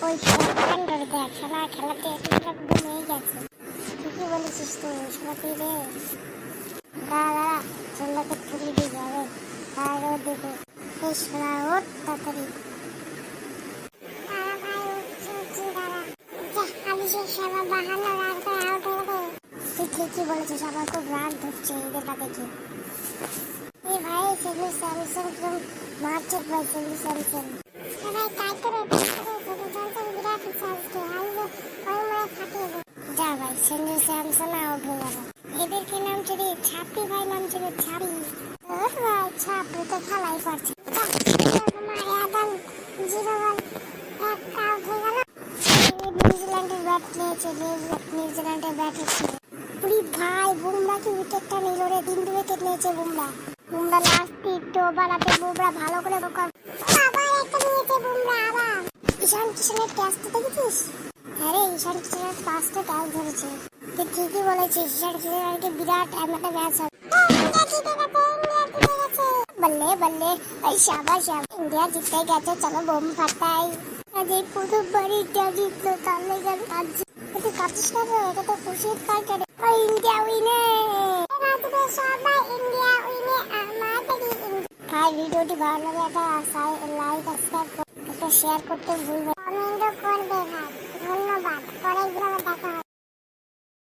ওই কান্ডর দেখ শালা খেলাতে একটা ঘুমিয়ে গেছে। ঠিকই বলেছিস তুই শালাতে রে। দাঁড়া ছেলেকে ছুরি দিয়ে যাবে আর ও দেখো এই শালা ওর তাড়াতাড়ি তুই ঠিকই বলেছিস আমার খুব রাগ ধরছে এদেরটা দেখে। এই ভাই সেগুলো স্যামসাং কিরম মারছে ভাই সেগুলো স্যামসাং ভাই তাই করে বিরাট সাজতে যা ভাই সেগুলো স্যামসাং আউট হয়ে গেল। এদেরকে নাম রে ছাপি ভাই নাম ছিল ছাপি। ওর ভাই ছাপি তো খেলাই পারছে নিউজিল্যান্ডের ব্যাট নিয়েছে নিউজিল্যান্ডের ব্যাট হচ্ছে ভাই বুমরা কি উইকেটটা নিল রে 3 উইকেট নিয়েছে বুমরা লাস্ট টিটো বানাতে বুমরা ভালো করে আবার একটা নিয়েছে বুমরা আবার ঈশান কিশনের ক্যাচটা দেখেছিস? হ্যাঁ রে ঈশান কিশনের 5টা ক্যাচ ধরেছে। তুই ঠিকই বলেছিস ঈশান কিশনের বিরাট একটা ম্যাচ হবে। বললে বললে এই শাবাশ ইন্ডিয়া জিতে গেছে চলো বোম ফাটাই। আজ এই প্রথমবার ইন্ডিয়া জিতলো তাহলে গেল তুই কাঁদছিস না রে এটা তো খুশির কালচার। ইন্ডিয়া উইনে সবাই ইন্ডিয়া উইনে আমাদের ভাই ভিডিওটি ভালো লাগে একটা লাইক সাবস্ক্রাইব একটা শেয়ার করতে ভুলবেন কমেন্টও করবে ভাই ধন্যবাদ পরের ভিডিওতে দেখা হবে।